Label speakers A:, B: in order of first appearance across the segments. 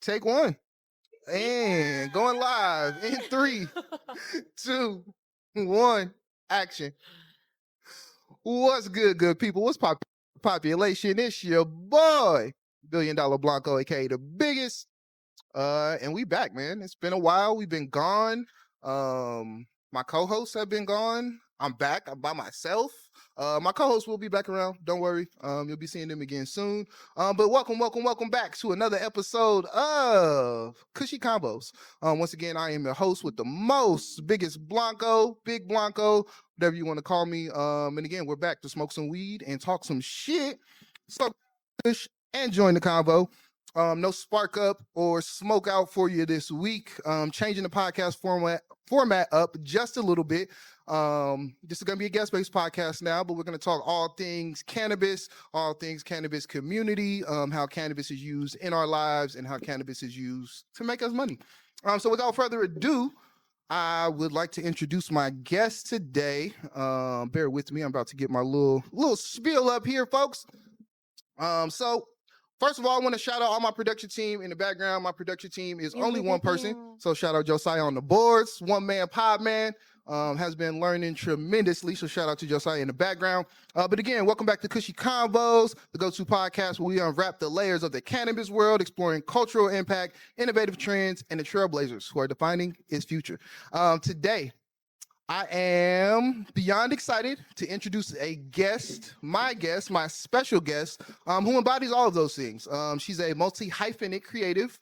A: Take one. And going live in three, two, one, action. What's good people? What's population? It's your boy, Billion Dollar Blanco, aka the biggest. And we back, man. It's been a while. We've been gone. My co-hosts have been gone. I'm back. I'm by myself. My co-hosts will be back around. Don't worry. You'll be seeing them again soon. But welcome back to another episode of Kushy Konvos. Once again, I am your host with the most, biggest Blanco, Big Blanco, whatever you want to call me. And again, we're back to smoke some weed and talk some shit. So, and join the convo. No spark up or smoke out for you this week. Changing the podcast format up just a little bit. This is going to be a guest-based podcast now, but we're going to talk all things cannabis community, how cannabis is used in our lives, and how cannabis is used to make us money. So without further ado, I would like to introduce my guest today. Bear with me. I'm about to get my little spiel up here, folks. So first of all, I want to shout out all my production team in the background. My production team is only one person. So shout out Josiah on the boards. One man, pod man, has been learning tremendously. So shout out to Josiah in the background. But again, welcome back to Kushy Konvos, the go-to podcast where we unwrap the layers of the cannabis world, exploring cultural impact, innovative trends, and the trailblazers who are defining its future. Today, I am beyond excited to introduce my special guest, who embodies all of those things. She's a multi-hyphenate creative.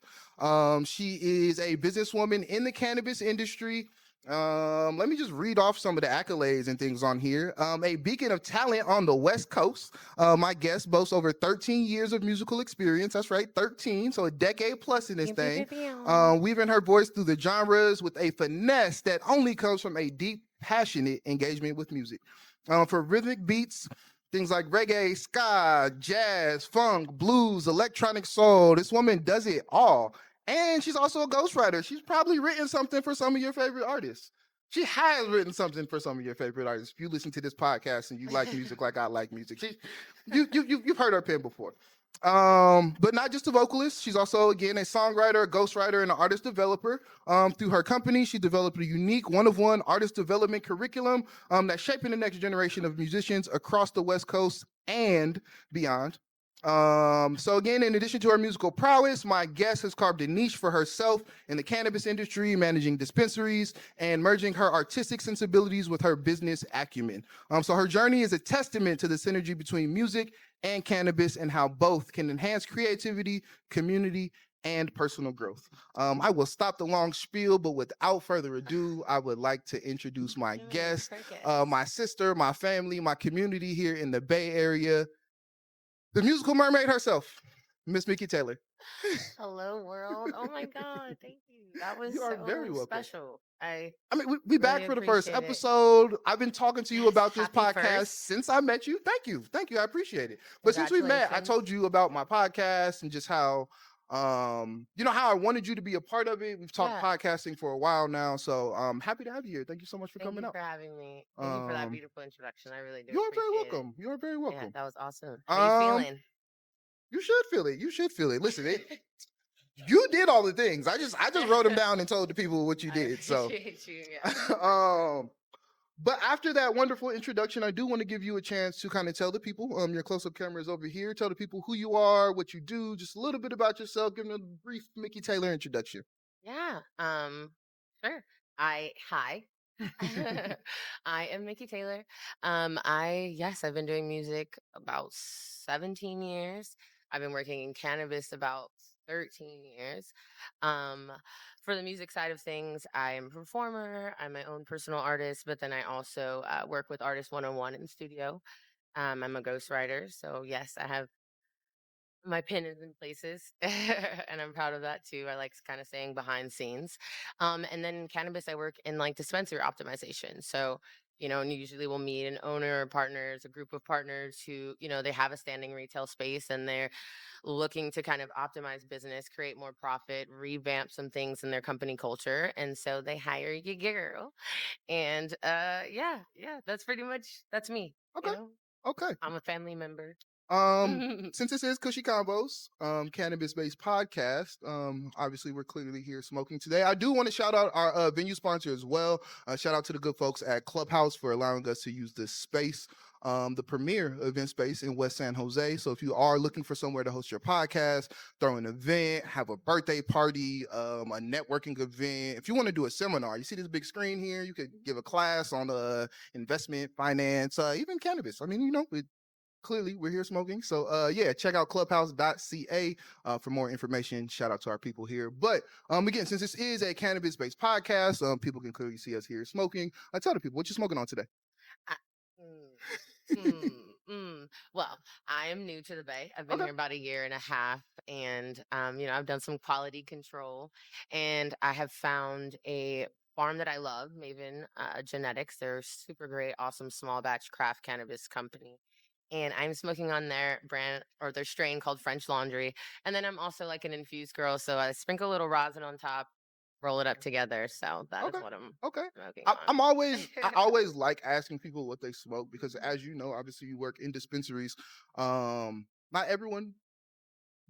A: She is a businesswoman in the cannabis industry. Let me just read off some of the accolades and things on here. A beacon of talent on the West Coast. My guest boasts over 13 years of musical experience. That's right, 13. So a decade plus in this thing. Weaving her voice through the genres with a finesse that only comes from a deep, passionate engagement with music. For rhythmic beats, things like reggae, ska, jazz, funk, blues, electronic soul. This woman does it all. And she's also a ghostwriter. She's probably written something for some of your favorite artists. She has written something for some of your favorite artists. If you listen to this podcast and you like music like I like music, you've heard her pen before. But not just a vocalist. She's also, again, a songwriter, a ghostwriter, and an artist developer. Through her company, she developed a unique one-of-one artist development curriculum that's shaping the next generation of musicians across the West Coast and beyond. So again, in addition to her musical prowess, my guest has carved a niche for herself in the cannabis industry, managing dispensaries and merging her artistic sensibilities with her business acumen. So her journey is a testament to the synergy between music and cannabis and how both can enhance creativity, community, and personal growth. I will stop the long spiel, but without further ado, I would like to introduce my guest, my sister, my family, my community here in the Bay Area. The musical mermaid herself, Miss Mickey Taelor.
B: Hello, world. Oh my God. Thank you. That was
A: You are
B: so
A: very welcome.
B: special. I
A: We back
B: really
A: for the first
B: appreciate it.
A: episode. I've been talking to you
B: Yes,
A: about this
B: happy
A: podcast
B: first.
A: since I met you. Thank you. I appreciate it. But since we met, I
B: Congratulations.
A: told you about my podcast and just how, how I wanted you to be a part of it. We've talked
B: Yeah.
A: podcasting for a while now, so I'm happy to have you here. Thank you so much for
B: Thank
A: coming
B: you
A: out.
B: for having me. Thank you for that beautiful introduction. I really do
A: You are very
B: appreciate it.
A: welcome. You are very
B: Yeah,
A: welcome.
B: that was awesome. How you
A: Um,
B: feeling?
A: you should feel it. You should feel it. Listen, you did all the things. I just wrote them down and told the people what you
B: I
A: did. So,
B: appreciate you. Yeah.
A: but after that wonderful introduction, I do want to give you a chance to kind of tell the people. Your close-up camera is over here. Tell the people who you are, what you do, just a little bit about yourself. Give them a brief Mickey Taelor introduction.
B: Yeah. Sure. Hi. I am Mickey Taelor. I've been doing music about 17 years. I've been working in cannabis about 13 years. Um, for the music side of things, I am a performer. I'm my own personal artist, but then I also work with Artist 101 in the studio. I'm a ghostwriter, so yes, I have my pin is in places and I'm proud of that too. I like kind of saying behind scenes. And then in cannabis, I work in like dispensary optimization. So, and usually we'll meet an owner or partners, a group of partners who, they have a standing retail space and they're looking to kind of optimize business, create more profit, revamp some things in their company culture. And so they hire you, girl. And yeah, that's pretty much that's me.
A: Okay. Okay.
B: I'm a family member.
A: Since this is Kushy Konvos, cannabis-based podcast, obviously we're clearly here smoking today. I do want to shout out our venue sponsor as well. Shout out to the good folks at Clubhouse for allowing us to use this space, the premier event space in West San Jose. So if you are looking for somewhere to host your podcast, throw an event, have a birthday party, a networking event, if you want to do a seminar, you see this big screen here, you could give a class on investment, finance, even cannabis. I mean, clearly we're here smoking. So yeah, check out clubhouse.ca for more information. Shout out to our people here. But again, since this is a cannabis-based podcast, people can clearly see us here smoking. I tell the people, what you smoking on today?
B: I- mm, mm, Well, I am new to the Bay. I've been
A: Okay.
B: here about a year and a half, and I've done some quality control, and I have found a farm that I love, Maven Genetics. They're a super great, awesome small batch craft cannabis company. And I'm smoking on their brand or their strain called French Laundry. And then I'm also like an infused girl, so I sprinkle a little rosin on top, roll it up together. So that is
A: Okay.
B: what I'm
A: Okay.
B: smoking
A: I
B: on.
A: always like asking people what they smoke because as you know, obviously you work in dispensaries. Not everyone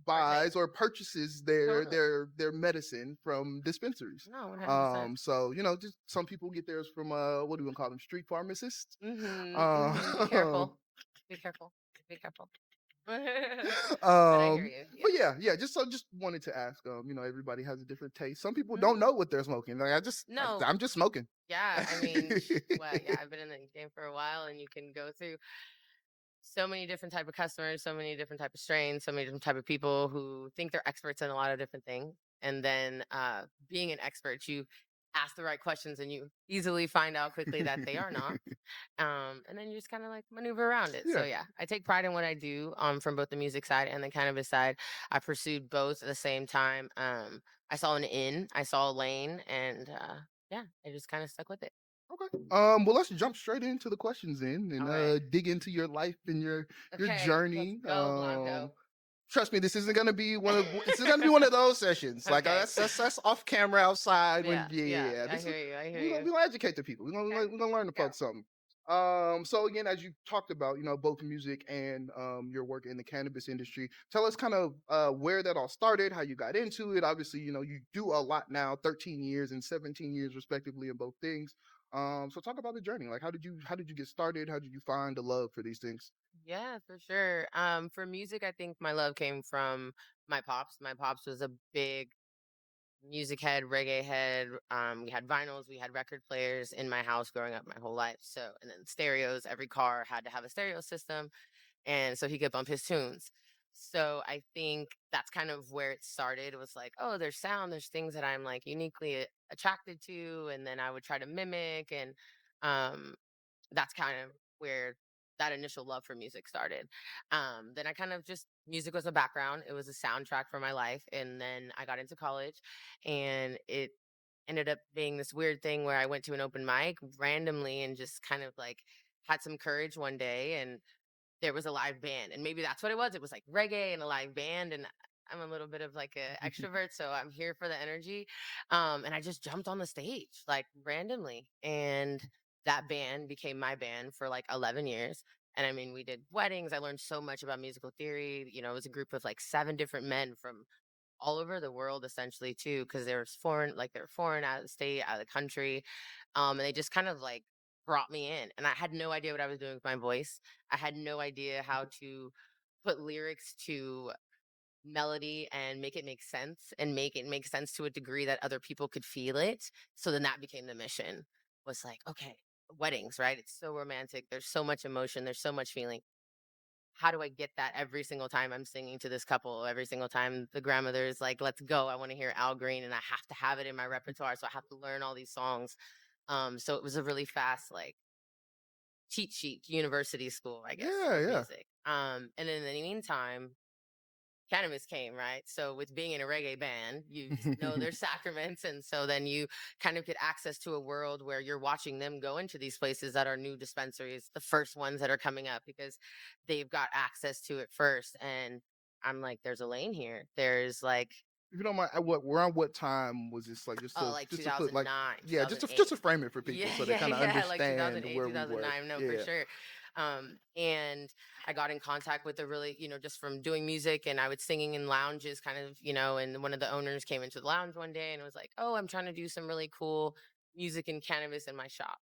B: Partake.
A: buys or purchases their
B: Totally.
A: their medicine from dispensaries.
B: No, 100%.
A: So just some people get theirs from what do we call them, street pharmacists.
B: Be careful. Be careful. Be careful. But I hear you.
A: But
B: Yeah.
A: yeah, just wanted to ask. Everybody has a different taste. Some people don't
B: Mhm.
A: know what they're smoking. Like
B: No.
A: I'm just smoking.
B: Yeah. I mean, yeah, I've been in the game for a while, and you can go through so many different type of customers, so many different type of strains, so many different type of people who think they're experts in a lot of different things. And then being an expert, you ask the right questions and you easily find out quickly that they are not. And then you just kind of like maneuver around it. So
A: Yeah.
B: yeah, I take pride in what I do from both the music side and the cannabis side. I pursued both at the same time. I saw I saw a lane, and yeah, I just kind of stuck with it.
A: Okay. Well, let's jump straight into the questions then, and
B: All right.
A: dig into your life and your
B: Okay, let's
A: journey.
B: go, Blanco.
A: Trust me, this isn't gonna be this is gonna be one of those sessions. Like
B: Okay.
A: that's off camera outside when
B: Yeah.
A: yeah.
B: I
A: This is
B: hear you. I hear
A: we
B: you.
A: gonna educate the people.
B: Okay.
A: We're gonna learn the
B: Go.
A: folks something. So again, as you talked about, both music and your work in the cannabis industry, tell us kind of where that all started, how you got into it. Obviously, you do a lot now, 13 years and 17 years respectively in both things. So talk about the journey. Like how did you get started? How did you find the love for these things?
B: Yeah, for sure. For music, I think my love came from my pops. My pops was a big music head, reggae head. We had vinyls, we had record players in my house growing up my whole life. So, and then stereos. Every car had to have a stereo system, and so he could bump his tunes. So I think that's kind of where it started. It was like, oh, there's sound, there's things that I'm like uniquely attracted to, and then I would try to mimic, and um, that's kind of where that initial love for music started. Then I kind of just music was a background. It was a soundtrack for my life, and then I got into college, and it ended up being this weird thing where I went to an open mic randomly and just kind of like had some courage one day, and there was a live band, and maybe that's what it was. It was like reggae and a live band, and I'm a little bit of like a extrovert, so I'm here for the energy. And I just jumped on the stage like randomly, and that band became my band for like 11 years. And I mean, we did weddings. I learned so much about musical theory. It was a group of like 7 different men from all over the world, essentially, too, because they're foreign, out of the state, out of the country, and they just kind of like brought me in, and I had no idea what I was doing with my voice. I had no idea how to put lyrics to melody and make it make sense and make it make sense to a degree that other people could feel it. So then that became the mission. Was like, okay, weddings, right? It's so romantic. There's so much emotion. There's so much feeling. How do I get that every single time I'm singing to this couple? Every single time the grandmother is like, "Let's go! I want to hear Al Green," and I have to have it in my repertoire, so I have to learn all these songs. So it was a really fast like cheat sheet university school, I guess,
A: Yeah,
B: of
A: yeah.
B: music. And in the meantime, cannabis came, right? So with being in a reggae band, you know there's sacraments, and so then you kind of get access to a world where you're watching them go into these places that are new dispensaries, the first ones that are coming up because they've got access to it first. And I'm like, there's a lane here. There's like,
A: If you don't mind, what around what time was this? Like
B: oh, like
A: just to put like
B: 2009,
A: yeah, just
B: 2008.
A: to frame it for people
B: Yeah,
A: so they
B: yeah,
A: kind of
B: yeah, like
A: understand
B: 2008,
A: where we were.
B: 2009. No, for
A: Yeah.
B: sure. And I got in contact with a really, just from doing music, and I was singing in lounges kind of, and one of the owners came into the lounge one day and was like, "Oh, I'm trying to do some really cool music and cannabis in my shop."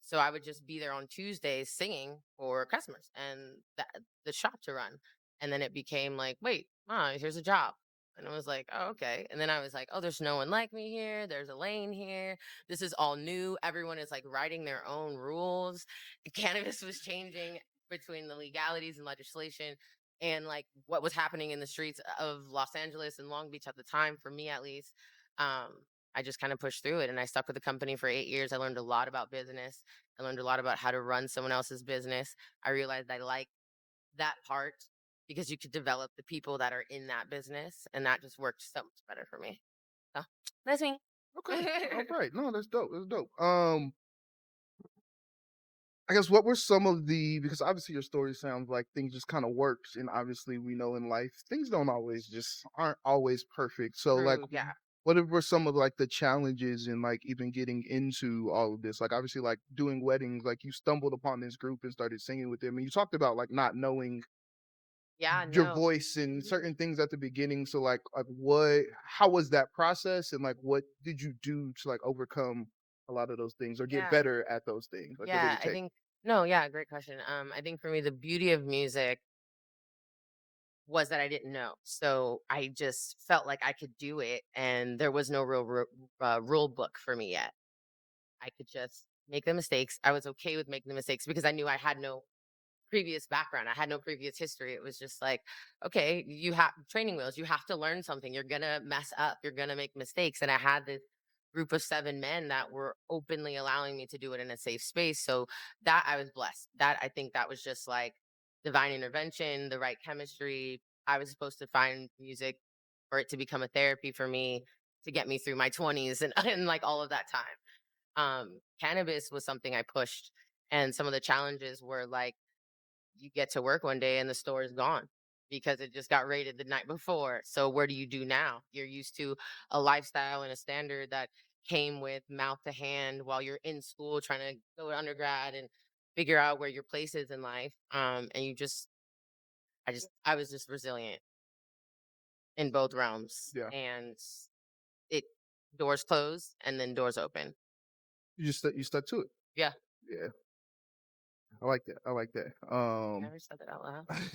B: So I would just be there on Tuesdays singing for customers and the shop to run. And then it became like, wait, here's a job. And I was like, oh, okay. And then I was like, oh, there's no one like me here. There's a lane here. This is all new. Everyone is like writing their own rules. Cannabis was changing between the legalities and legislation and like what was happening in the streets of Los Angeles and Long Beach at the time, for me at least. Um, I just kind of pushed through it, and I stuck with the company for 8 years. I learned a lot about business. I learned a lot about how to run someone else's business. I realized I like that part because you could develop the people that are in that business, and that just worked so much better for me. So that's me.
A: Okay. All right. No, that's dope. That's dope. I guess what were some of the, because obviously your story sounds like things just kind of works, and obviously we know in life things don't always just aren't always perfect. So like,
B: True. Yeah.
A: were some of like the challenges in like even getting into all of this? Like obviously like doing weddings, like you stumbled upon this group and started singing with them, and you talked about like not knowing
B: Yeah.
A: your
B: No.
A: voice and certain things at the beginning. So like what, how was that process, and like what did you do to like overcome a lot of those things or get
B: Yeah.
A: better at those things? Like what did
B: Yeah.
A: it
B: I
A: take?
B: think, no. Yeah. Great question. I think for me, the beauty of music was that I didn't know. So I just felt like I could do it, and there was no real rule book for me yet. I could just make the mistakes. I was okay with making the mistakes because I knew I had no previous background. I had no previous history. It was just like, okay, you have training wheels. You have to learn something. You're going to mess up. You're going to make mistakes. And I had this group of 7 men that were openly allowing me to do it in a safe space. So that I was blessed. That I think that was just like divine intervention, the right chemistry. I was supposed to find music for it to become a therapy for me to get me through my 20s and like all of that time. Cannabis was something I pushed. And some of the challenges were like, you get to work one day and the store is gone because it just got raided the night before. So where do you do now? You're used to a lifestyle and a standard that came with mouth to hand while you're in school trying to go to undergrad and figure out where your place is in life. And I was just resilient in both realms,
A: Yeah.
B: and it doors close and then doors open.
A: You stuck to it.
B: Yeah.
A: Yeah. I like that. I like that.
B: I never said that out loud. That's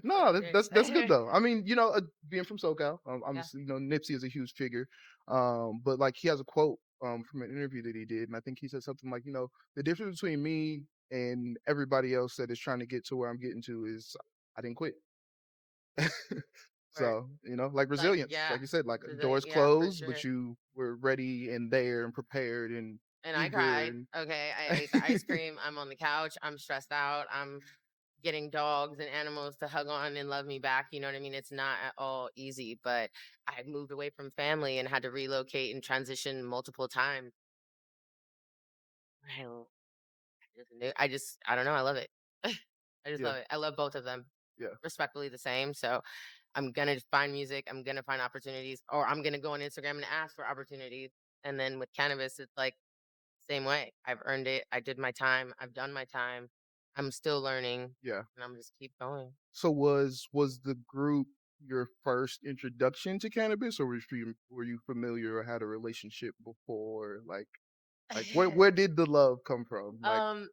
A: No, that's good
B: big.
A: though. I mean, being from SoCal,
B: Yeah.
A: obviously, Nipsey is a huge figure. But like he has a quote from an interview that he did, and I think he said something like, the difference between me and everybody else that is trying to get to where I'm getting to is I didn't quit.
B: Word.
A: So, like
B: Like,
A: resilience,
B: yeah.
A: like you said, like
B: Resilient.
A: doors
B: Yeah, for
A: closed, but
B: sure.
A: you were ready and there and prepared and
B: And I
A: eager
B: cried.
A: and
B: Okay. I ate the ice cream. I'm on the couch. I'm stressed out. I'm getting dogs and animals to hug on and love me back. You know what I mean? It's not at all easy, but I moved away from family and had to relocate and transition multiple times. I don't- I don't know. I love it. I just
A: yeah,
B: love it. I love both of them
A: yeah,
B: respectfully the same. So I'm going to find music. I'm going to find opportunities, or I'm going to go on Instagram and ask for opportunities. And then with cannabis, it's like, same way. I've earned it. I did my time. I've done my time. I'm still learning,
A: yeah.
B: and I'm just keep going.
A: So was the group your first introduction to cannabis, or were you familiar or had a relationship before? Like where did the love come from? Like
B: um,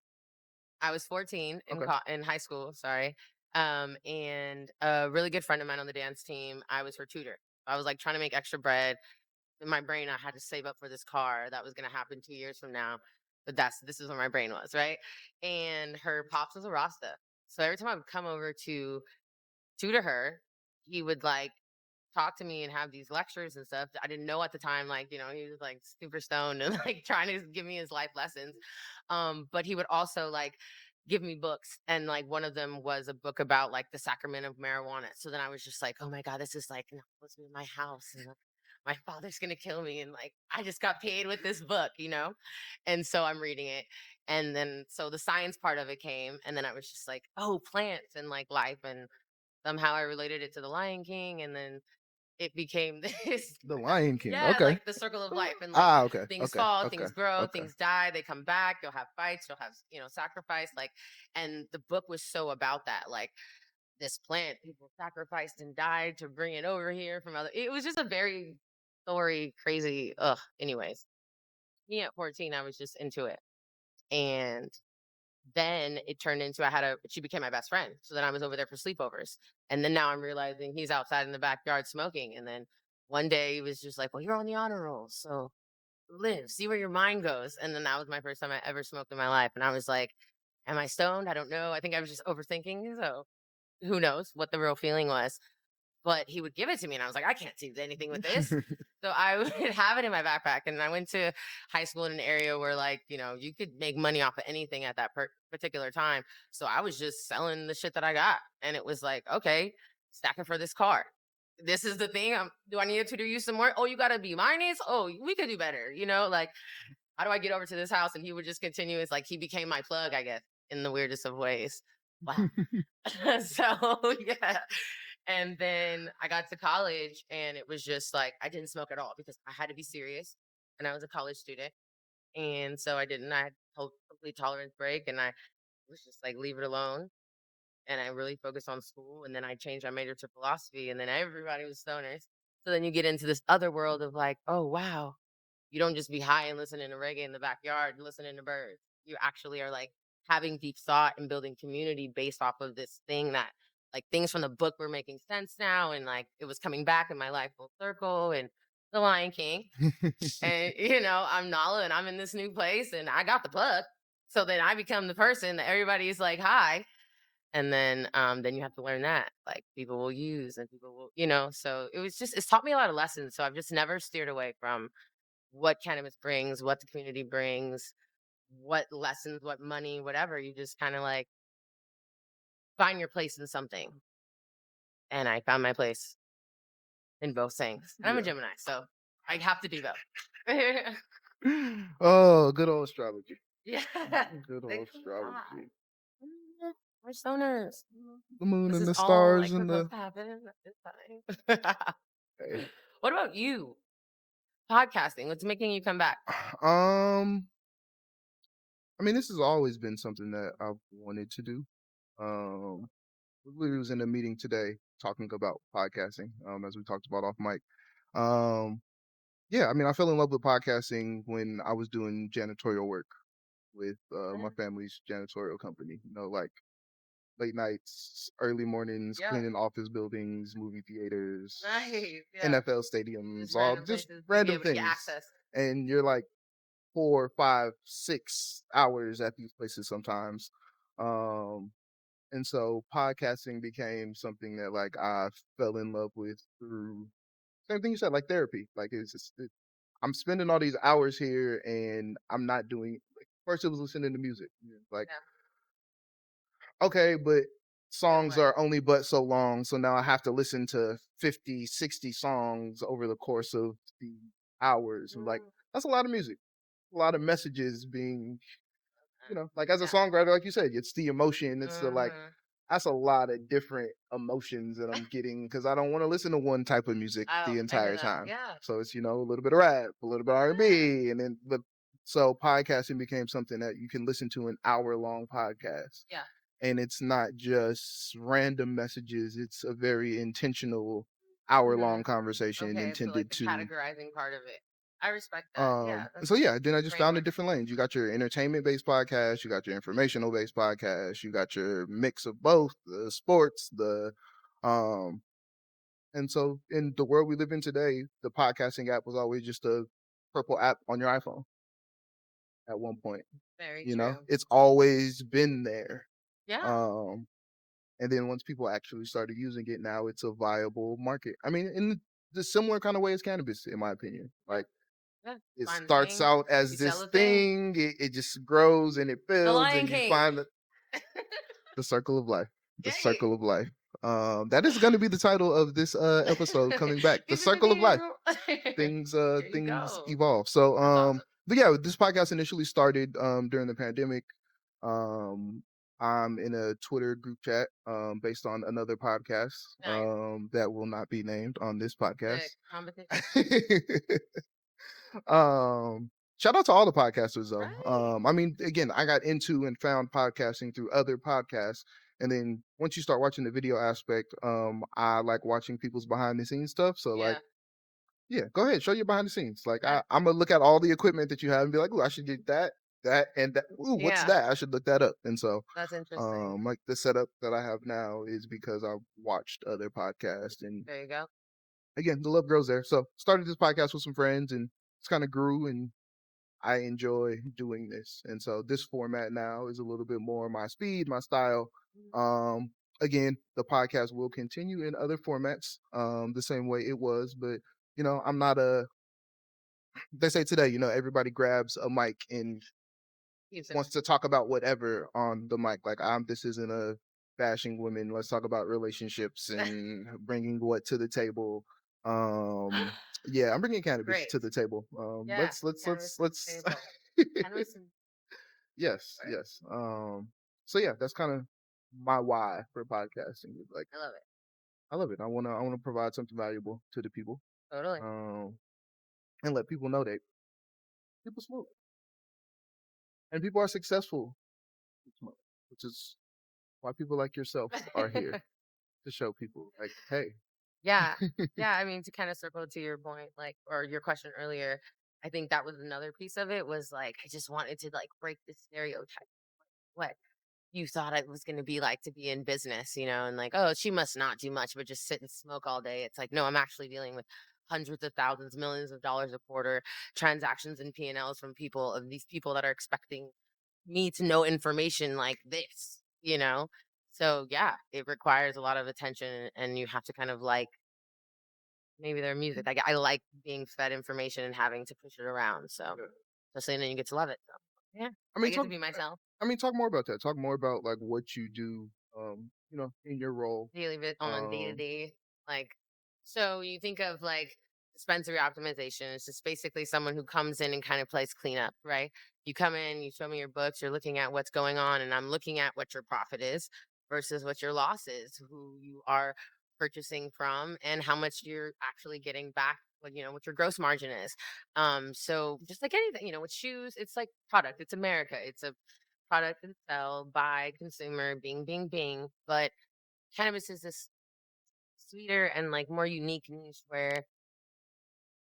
B: I was 14 in
A: okay,
B: in high school. Sorry. And a really good friend of mine on the dance team, I was her tutor. I was like trying to make extra bread. In my brain, I had to save up for this car that was going to happen 2 years from now. But this is where my brain was, right? And her pops was a Rasta. So every time I would come over to tutor her, he would like talk to me and have these lectures and stuff. I didn't know at the time, like, he was like super stoned and like trying to give me his life lessons. But he would also like give me books. And like one of them was a book about like the sacrament of marijuana. So then I was just like, oh my God, this is like not supposed to be in my house. And like, my father's gonna kill me. And like I just got paid with this book. And so I'm reading it. And then so the science part of it came. And then I was just like, oh, plants and like life. And somehow I related it to the Lion King, and then it became this.
A: The Lion King.
B: Yeah,
A: Okay.
B: like the circle of life, and like
A: Okay.
B: things
A: Okay.
B: fall,
A: Okay.
B: things grow,
A: Okay.
B: things die, they come back, you'll have fights, you'll have, sacrifice, like, and the book was so about that, like this plant people sacrificed and died to bring it over here from other, it was just a very story crazy, anyways. Me at 14, I was just into it. And then it turned into, she became my best friend. So then I was over there for sleepovers. And then now I'm realizing he's outside in the backyard smoking. And then one day he was just like, well, you're on the honor roll. So live, see where your mind goes. And then that was my first time I ever smoked in my life. And I was like, am I stoned? I don't know. I think I was just overthinking. So who knows what the real feeling was. But he would give it to me, and I was like, I can't do anything with this. So I would have it in my backpack. And I went to high school in an area where, like, you could make money off of anything at that particular time. So I was just selling the shit that I got. And it was like, okay, stacking for this car. This is the thing. Do I need to do you some more? Oh, you got to be minus. Oh, we could do better. Like, how do I get over to this house? And he would just continue. It's like he became my plug, I guess, in the weirdest of ways. Wow. So, yeah. And then I got to college, and it was just like I didn't smoke at all because I had to be serious, and I was a college student. And so I didn't. I had complete tolerance break, and I was just like, leave it alone. And I really focused on school. And then I changed my major to philosophy, and then everybody was stoners. So then you get into this other world of like, oh wow, you don't just be high and listening to reggae in the backyard, listening to birds. You actually are like having deep thought and building community based off of this thing that, like, things from the book were making sense now. And like it was coming back in my life full circle, and the Lion King. And, I'm Nala, and I'm in this new place, and I got the plug. So then I become the person that everybody's like, hi. And then you have to learn that, like, people will use, and people will, so it's taught me a lot of lessons. So I've just never steered away from what cannabis brings, what the community brings, what lessons, what money, whatever. You just kind of like find your place in something. And I found my place in both things. And I'm a Gemini, so I have to do both.
A: Oh, good old astrology.
B: Yeah.
A: Good old astrology.
B: We're stoners.
A: The moon
B: This
A: and
B: is
A: the
B: all like
A: stars and
B: supposed
A: the.
B: to happen at this time.
A: Hey.
B: What about you? Podcasting. What's making you come back?
A: I mean, this has always been something that I've wanted to do. We was in a meeting today talking about podcasting. As we talked about off mic. Yeah, I mean, I fell in love with podcasting when I was doing janitorial work with my family's janitorial company. Like late nights, early mornings,
B: Yeah.
A: cleaning office buildings, movie theaters,
B: Nice. Yeah.
A: NFL stadiums,
B: Just
A: all
B: random
A: just
B: places to be
A: random
B: able to get
A: things.
B: access.
A: And you're like 4, 5, 6 hours at these places sometimes. And so podcasting became something that like I fell in love with through same thing you said, like therapy. Like I'm spending all these hours here and I'm not doing. Like, first, it was listening to music. Like, okay, but songs
B: what?
A: are only but so long. So now I have to listen to 50, 60 songs over the course of the hours. I'm like, that's a lot of music, a lot of messages being, like as a songwriter, like you said, it's the emotion. It's the like, that's a lot of different emotions that I'm getting because I don't want to listen to one type of music the entire time.
B: Yeah.
A: So it's, a little bit of rap, a little bit of R&B, and then so podcasting became something that you can listen to an hour-long podcast.
B: Yeah.
A: And it's not just random messages; it's a very intentional hour-long conversation
B: Okay, so like
A: intended
B: the
A: to.
B: categorizing part of it. I respect that. Yeah.
A: So yeah, then I just found the
B: framework.
A: different lanes. You got your entertainment-based podcast, you got your informational-based podcast, you got your mix of both, the sports, and so in the world we live in today, the podcasting app was always just a purple app on your iPhone at one point.
B: Very true.
A: It's always been there.
B: Yeah.
A: And then once people actually started using it, now it's a viable market. I mean, in the similar kind of way as cannabis, in my opinion. Like, it starts out as this thing, it just grows and it builds, and you find the circle of life. The circle of life. That is going to be the title of this episode coming back. The circle of life. Things evolve. So
B: awesome.
A: but yeah, this podcast initially started during the pandemic. I'm in a Twitter group chat based on another podcast
B: Nice.
A: that will not be named on this
B: The
A: podcast.
B: competition.
A: Shout out to all the podcasters though.
B: Right.
A: I mean, again, I got into and found podcasting through other podcasts. And then once you start watching the video aspect, I like watching people's behind the scenes stuff. So like,
B: Yeah.
A: yeah, go ahead, show your behind the scenes. Like
B: That,
A: I'm gonna look at all the equipment that you have and be like, "Ooh, I should get that, that, and that. Ooh, what's
B: yeah.
A: that? I should look that up." And so,
B: That's interesting.
A: like the setup that I have now is because I've watched other podcasts, and
B: There you go.
A: again, the love grows there. So started this podcast with some friends, and it's kind of grew, and I enjoy doing this. And so this format now is a little bit more my speed, my style. Um, Again, the podcast will continue in other formats, the same way it was, but I'm not a they say today, everybody grabs a mic and
B: Keeps it.
A: wants to talk about whatever on the mic. Like, this isn't a bashing women. Let's talk about relationships and bringing what to the table. Yeah, I'm bringing cannabis
B: Great.
A: to the table.
B: Yeah.
A: Let's.
B: Table. Cannabis and
A: Yes,
B: right.
A: yes. So yeah, that's kind of my why for podcasting. Like,
B: I love it.
A: I love it. I wanna provide something valuable to the people.
B: Totally.
A: Um, and let people know that people smoke and people are successful, which is why people like yourself are here to show people, like, hey.
B: Yeah. Yeah. I mean, to kind of circle to your point, like, or your question earlier, I think that was another piece of it was like, I just wanted to like break the stereotype. What you thought it was going to be like to be in business, and like, oh, she must not do much but just sit and smoke all day. It's like, no, I'm actually dealing with hundreds of thousands, millions of dollars a quarter transactions and P&Ls from people of these people that are expecting me to know information like this. So yeah, it requires a lot of attention and you have to kind of like maybe their music. Like I like being fed information and having to push it around. So
A: Yeah.
B: especially then you get to love it. So yeah,
A: I
B: I
A: mean,
B: get
A: talk.
B: to be myself.
A: Talk more about that. Talk more about like what you do. In your role.
B: Daily on day to
A: Um,
B: day. Like, so you think of like dispensary optimization. It's just basically someone who comes in and kind of plays cleanup, right? You come in, you show me your books, you're looking at what's going on, and I'm looking at what your profit is versus what your loss is, who you are purchasing from, and how much you're actually getting back. What your gross margin is. So just like anything, with shoes, it's like product. It's America. It's a product and sell, buy, consumer, bing, bing, bing. But cannabis is this sweeter and like more unique niche where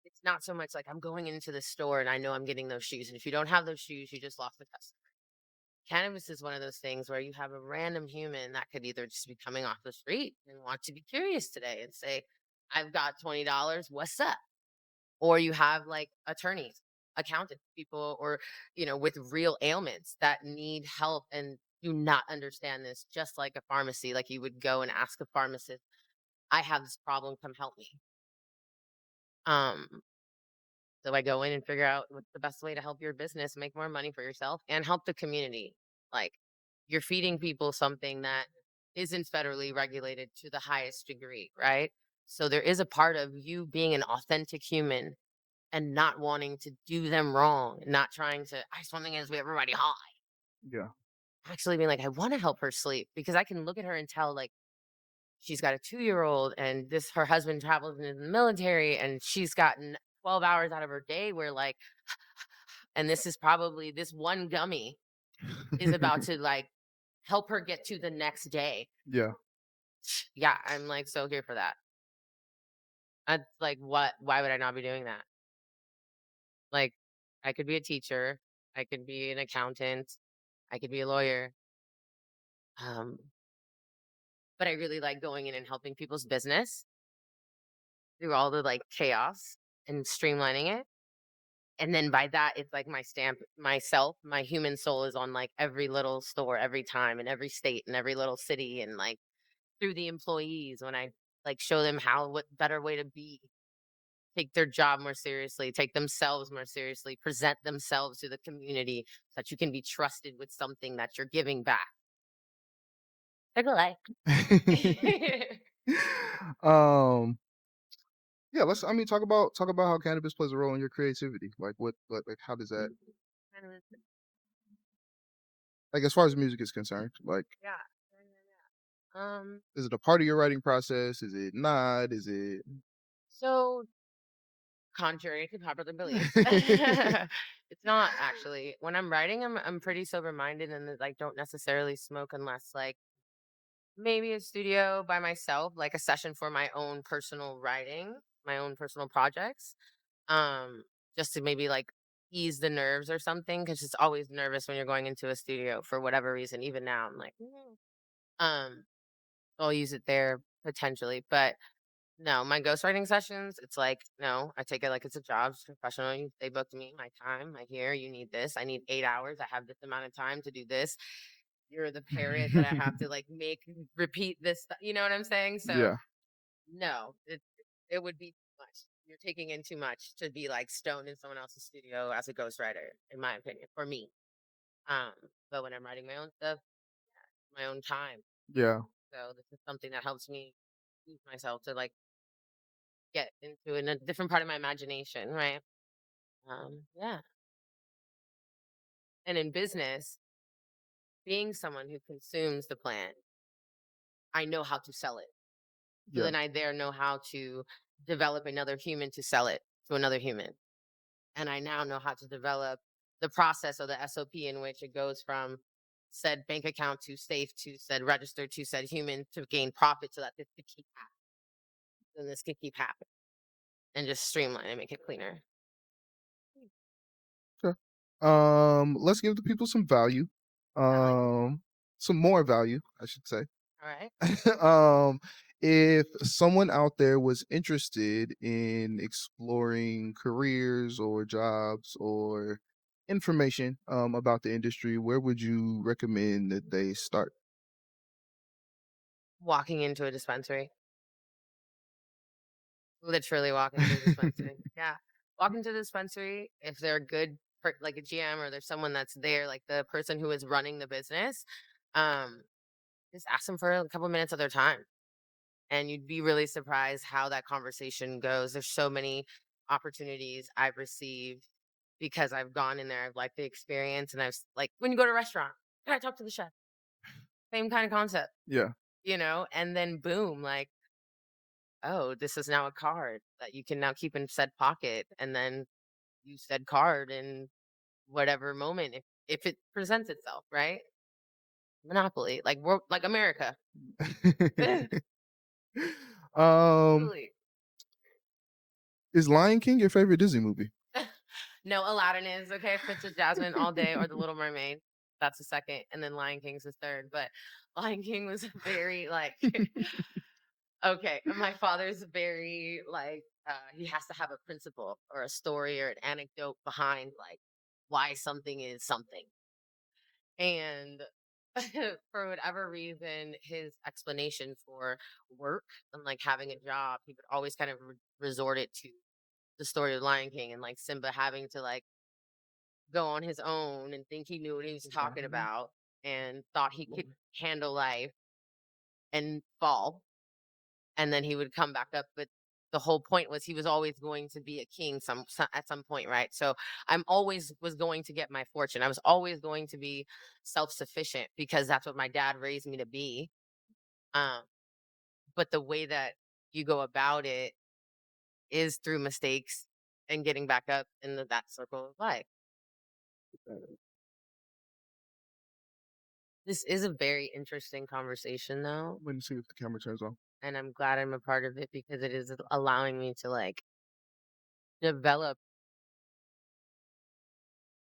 B: it's not so much like I'm going into the store and I know I'm getting those shoes. And if you don't have those shoes, you just lost the customer. Cannabis is one of those things where you have a random human that could either just be coming off the street and want to be curious today and say, I've got $20. What's up? Or you have like attorneys, accountants, people, or, with real ailments that need help and do not understand this, just like a pharmacy. Like you would go and ask a pharmacist, I have this problem, come help me. Um, so I go in and figure out what's the best way to help your business make more money for yourself and help the community. Like you're feeding people something that isn't federally regulated to the highest degree, right? So there is a part of you being an authentic human and not wanting to do them wrong, not trying to, I just want to get everybody high.
A: yeah.
B: Actually being like, I want to help her sleep because I can look at her and tell like she's got a 2-year-old and her husband travels in the military and she's gotten 12 hours out of her day where like, and this is probably this one gummy is about to like help her get to the next day.
A: Yeah.
B: Yeah, I'm like so here for that. That's like what? Why would I not be doing that? Like, I could be a teacher, I could be an accountant, I could be a lawyer. Um, but I really like going in and helping people's business through all the like chaos and streamlining it. And then by that, it's like my stamp, myself, my human soul is on like every little store, every time, in every state, and every little city, and like through the employees when I like show them what better way to be, take their job more seriously, take themselves more seriously, present themselves to the community so that you can be trusted with something that you're giving back. Take a life.
A: um, yeah, talk about how cannabis plays a role in your creativity. Like what like how does that. Like as far as music is concerned, like
B: Yeah. Yeah, yeah, yeah.
A: is it a part of your writing process? Is it not? Is it
B: So contrary to popular belief, it's not actually. When I'm writing, I'm pretty sober minded and like don't necessarily smoke unless like maybe a studio by myself, like a session for my own personal writing, my own personal projects. Um, just to maybe like ease the nerves or something, because it's always nervous when you're going into a studio for whatever reason. Even now, I'm like, um, I'll use it there potentially, but no, my ghostwriting sessions, it's like, no, I take it like it's a job, it's professional. They booked me, my time, I hear you need this. I need 8 hours. I have this amount of time to do this. You're the parrot that I have to like make repeat this. You know what I'm saying? So
A: yeah,
B: no, it would be too much. You're taking in too much to be like stoned in someone else's studio as a ghostwriter, in my opinion, for me. Um, but when I'm writing my own stuff, my own time.
A: yeah,
B: So this is something that helps me use myself to like get into a different part of my imagination, right? Yeah. And in business, being someone who consumes the plant, I know how to sell it. So
A: yeah.
B: then I there know how to develop another human to sell it to another human. And I now know how to develop the process or the SOP in which it goes from said bank account to safe to said register to said human to gain profit so that this could keep happening. And this could keep happening and just streamline and make it cleaner.
A: Sure. Let's give the people some value.
B: I like it.
A: Um, some more value, I should say.
B: All right.
A: um, if someone out there was interested in exploring careers or jobs or information about the industry, where would you recommend that they start?
B: Walking into a dispensary. Literally walk into a dispensary. Yeah. Walk into the dispensary if they're a good like a GM or there's someone that's there, like the person who is running the business, um, just ask them for a couple minutes of their time. And you'd be really surprised how that conversation goes. There's so many opportunities I've received because I've gone in there, I've liked the experience, and like when you go to a restaurant, can I talk to the chef? Same kind of concept,
A: Yeah.
B: and then boom, like, oh, this is now a card that you can now keep in said pocket and then use said card in whatever moment if it presents itself, right? Monopoly, like like America.
A: um,
B: Absolutely.
A: is Lion King your favorite Disney movie?
B: No, Aladdin is okay. Prince of Jasmine all day, or The Little Mermaid. That's the second, and then Lion King's the third. But Lion King was very like okay. My father's very like he has to have a principle or a story or an anecdote behind like why something is something, and for whatever reason, his explanation for work and like having a job, he would always kind of resort it to the story of Lion King and like Simba having to like go on his own and think he knew what he was talking about and thought he could handle life and fall and then he would come back up, but the whole point was he was always going to be a king at some point, right? So I'm always was going to get my fortune. I was always going to be self-sufficient because that's what my dad raised me to be. um but the way that you go about it is through mistakes and getting back up in that circle of life. This is a very interesting conversation though,
A: Let me see if the camera turns on.
B: and I'm glad I'm a part of it because it is allowing me to like develop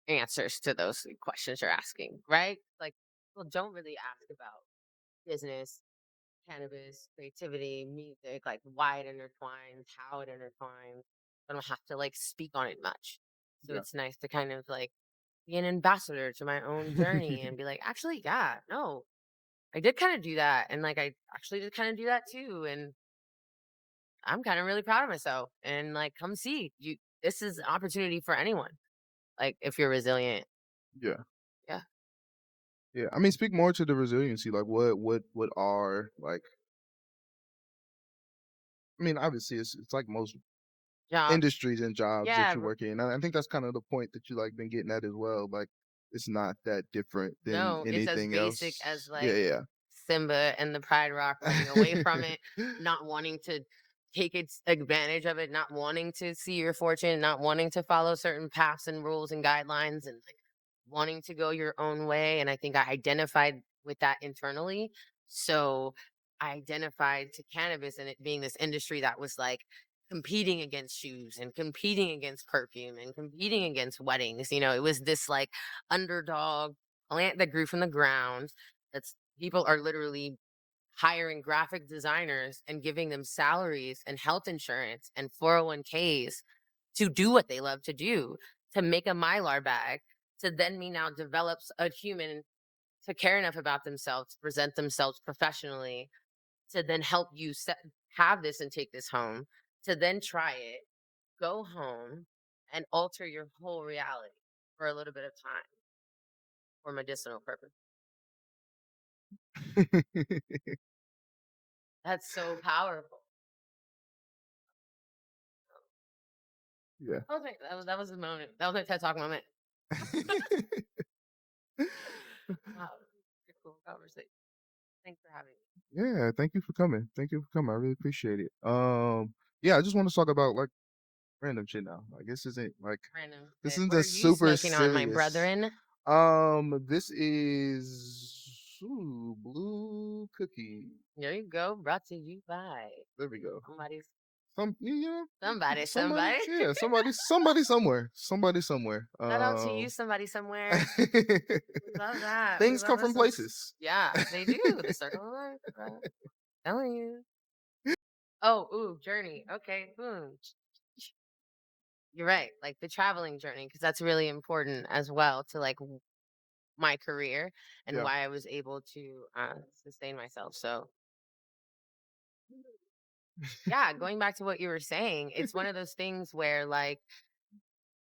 B: answers to those questions you're asking, right? Like people don't really ask about business, cannabis, creativity, music, like why it intertwines, how it intertwines. I don't have to like speak on it much. So
A: Yeah.
B: it's nice to kind of like be an ambassador to my own journey and be like, actually, yeah, no, I did kind of do that. And like I actually did kind of do that too. And I'm kind of really proud of myself. And like come see you, this is an opportunity for anyone. Like if you're resilient.
A: Yeah.
B: Yeah.
A: Yeah. I mean, speak more to the resiliency. Like, what are like? I mean, obviously, it's like most
B: Jobs.
A: industries and jobs that
B: Yeah.
A: you work in. And I think that's kind of the point that you like been getting at as well. Like, it's not that different than
B: No, it's as
A: anything
B: basic as
A: else. Yeah,
B: like
A: yeah.
B: Simba and the Pride Rock running away from it, not wanting to take its advantage of it, not wanting to see your fortune, not wanting to follow certain paths and rules and guidelines, and like wanting to go your own way. And I think I identified with that internally. So I identified to cannabis and it being this industry that was like competing against shoes and competing against perfume and competing against weddings. It was this like underdog plant that grew from the ground. That's people are literally hiring graphic designers and giving them salaries and health insurance and 401ks to do what they love to do, to make a mylar bag, to then me now develops a human to care enough about themselves to present themselves professionally, to then help you have this and take this home, to then try it, go home, and alter your whole reality for a little bit of time for medicinal purpose. That's so powerful.
A: Yeah.
B: That was a moment. That was a TED Talk moment. Wow, pretty cool conversation. Thanks for having me.
A: Yeah, thank you for coming. Thank you for coming. I really appreciate it. Yeah, I just want to talk about like random shit now. Like
B: Random
A: this
B: shit.
A: isn't
B: What are
A: that
B: you
A: super
B: smoking on, my
A: serious.
B: brethren?
A: This is blue cookie.
B: There you go. Brought to you by
A: There we go.
B: somebody's
A: Somebody,
B: somebody.
A: yeah, somebody somewhere.
B: Shout out to you, somebody somewhere. We love that. We
A: Things
B: love
A: come
B: us
A: from
B: some.
A: places.
B: Yeah, they do. The circle of life, bro. Telling you. Oh, ooh, journey. Okay, boom. You're right. Like the traveling journey, because that's really important as well to like my career and
A: Yeah.
B: why I was able to sustain myself. So yeah, going back to what you were saying, it's one of those things where like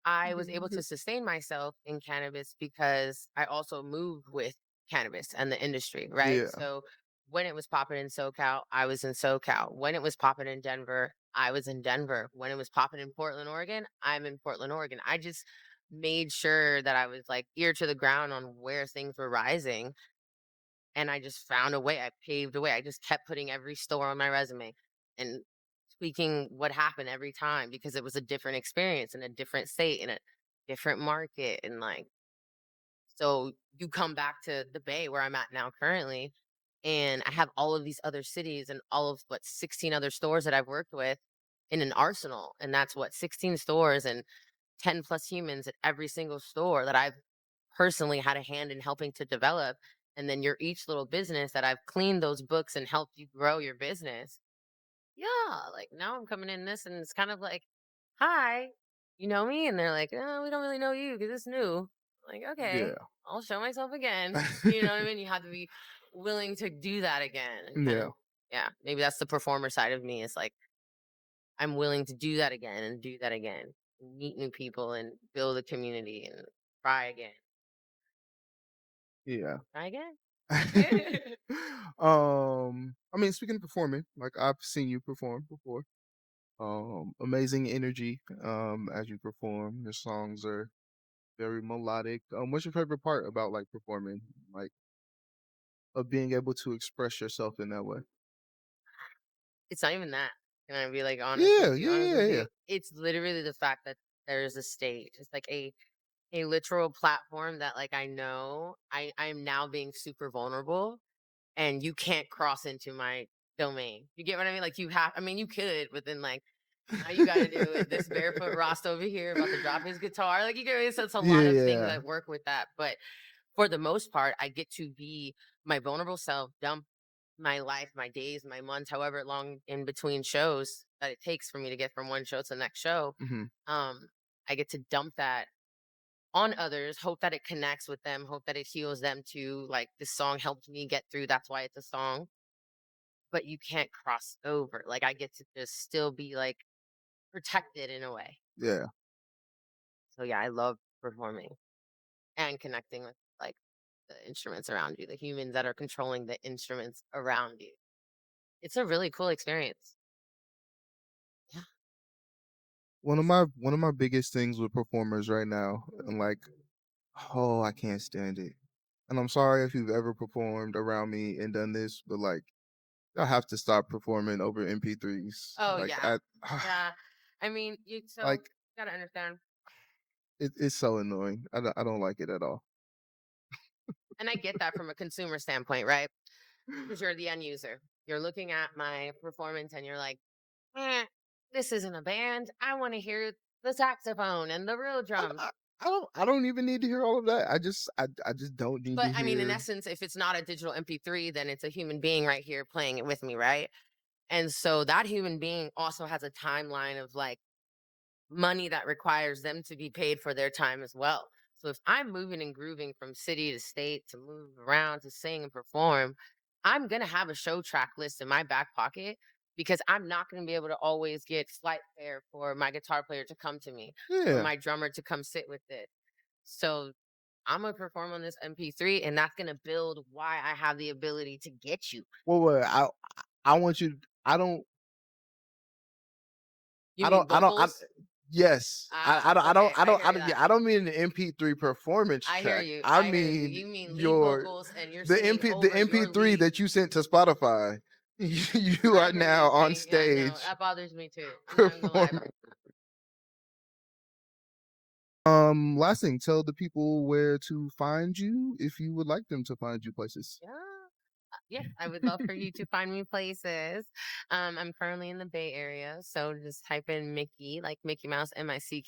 B: I was able to sustain myself in cannabis because I also moved with cannabis and the industry, right?
A: Yeah.
B: So when it was popping in SoCal, I was in SoCal. When it was popping in Denver, I was in Denver. When it was popping in Portland, Oregon, I'm in Portland, Oregon. I just made sure that I was like ear to the ground on where things were rising. And I just found a way. I paved a way. I just kept putting every store on my resume and tweaking what happened every time because it was a different experience in a different state in a different market. And like, so you come back to the Bay where I'm at now currently, and I have all of these other cities and all of 16 other stores that I've worked with in an arsenal. And that's 16 stores and 10 plus humans at every single store that I've personally had a hand in helping to develop. And then your each little business that I've cleaned those books and helped you grow your business. Yeah, like now I'm coming in this and it's kind of like, hi, you know me? And they're like, oh, we don't really know you because it's new. Like, okay,
A: Yeah.
B: I'll show myself again. You know what I mean? You have to be willing to do that again and kind
A: Yeah.
B: of, yeah, maybe that's the performer side of me. It's like, I'm willing to do that again and do that again, meet new people and build a community and try again.
A: Yeah.
B: Try again.
A: I mean, speaking of performing, like I've seen you perform before. Amazing energy as you perform. Your songs are very melodic. What's your favorite part about like performing? Like of being able to express yourself in that way?
B: It's not even that. Can I be like honest with
A: Yeah,
B: you?
A: yeah,
B: Honest
A: yeah,
B: with
A: yeah.
B: you. It's literally the fact that there is a stage. It's like a literal platform that like I know I'm now being super vulnerable and you can't cross into my domain. You get what I mean? Like I mean you could, but then like now you gotta do it. This barefoot Rost over here about to drop his guitar. Like you get it. So it's a lot of things
A: Yeah.
B: that work with that. But for the most part, I get to be my vulnerable self, dump my life, my days, my months, however long in between shows that it takes for me to get from one show to the next show.
A: Hmm.
B: Um, I get to dump that on others, hope that it connects with them, hope that it heals them too. Like this song helped me get through. That's why it's a song. But you can't cross over. Like I get to just still be like protected in a way.
A: Yeah.
B: So yeah, I love performing and connecting with like the instruments around you, the humans that are controlling the instruments around you. It's a really cool experience. Yeah.
A: One of my biggest things with performers right now, and like Oh, I can't stand it. And I'm sorry if you've ever performed around me and done this, but like I have to stop performing over MP3s.
B: Oh
A: Like
B: yeah,
A: at
B: yeah. I mean, you so
A: like
B: gotta understand.
A: it's so annoying. I don't like it at all.
B: And I get that from a consumer standpoint, right? Because you're the end user. You're looking at my performance and you're like, eh, this isn't a band. I want to hear the saxophone and the real
A: I,
B: drums.
A: I, I don't even need to hear all of that. I just don't need
B: But
A: to
B: I mean, in
A: hear.
B: essence, if it's not a digital MP3, then it's a human being right here playing it with me, right? And so that human being also has a timeline of like money that requires them to be paid for their time as well. So if I'm moving and grooving from city to state to move around to sing and perform, I'm going to have a show track list in my back pocket because I'm not going to be able to always get flight fare for my guitar player to come to me or
A: Yeah.
B: my drummer to come sit with it. So I'm going to perform on this MP3 and that's going to build why I have the ability to get you.
A: Well, I want you. I don't.
B: You
A: I don't.
B: mean
A: I don't.
B: vocals?
A: Yes. I
B: Ah,
A: don't. I don't.
B: okay.
A: I
B: I
A: don't.
B: hear
A: Yeah.
B: that.
A: I don't mean an MP3 performance
B: I hear
A: track.
B: you.
A: I
B: I hear you.
A: mean
B: You mean lead
A: your
B: vocals and you're
A: the
B: singing
A: MP the
B: over your
A: MP3
B: lead.
A: that you sent to Spotify. You
B: I
A: are
B: hear you.
A: now on
B: Okay. Yeah, no,
A: stage
B: that bothers me too. I'm not gonna lie.
A: performing. Last thing, tell the people where to find you if you would like them to find you places.
B: Yeah. Yes, I would love for you to find me places. I'm currently in the Bay Area, so just type in Mickey, like Mickey Mouse, Mickey,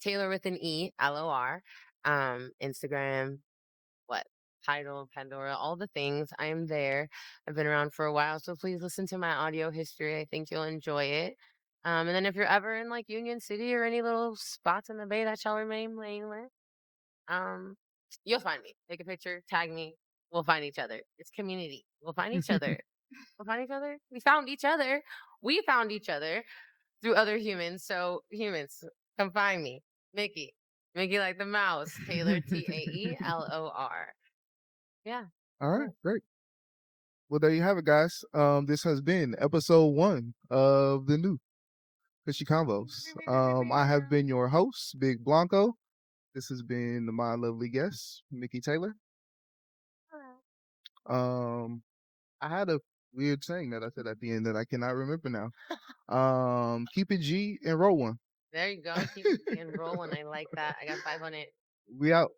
B: Taylor with an Elor. Instagram, what title, Pandora, all the things. I am there. I've been around for a while, so please listen to my audio history. I think you'll enjoy it. And then if you're ever in like Union City or any little spots in the Bay that y'all remain playing with, um, you'll find me. Take a picture, tag me. We'll find each other. It's community. We'll find each other. We'll find each other. We found each other. We found each other through other humans. So humans, come find me. Mickey. Mickey like the mouse. Taylor Taelor. Yeah,
A: All
B: that's
A: right,
B: it.
A: great. Well, there you have it, guys. This has been episode 1 of the new Kushy Konvos. I have been your host, Big Blanco. This has been my lovely guest, Mickey Taelor. Um, I had a weird saying that I said at the end that I cannot remember now. Keep it G and roll one.
B: There you go. Keep it and rolling. I like that. I got 500.
A: We out.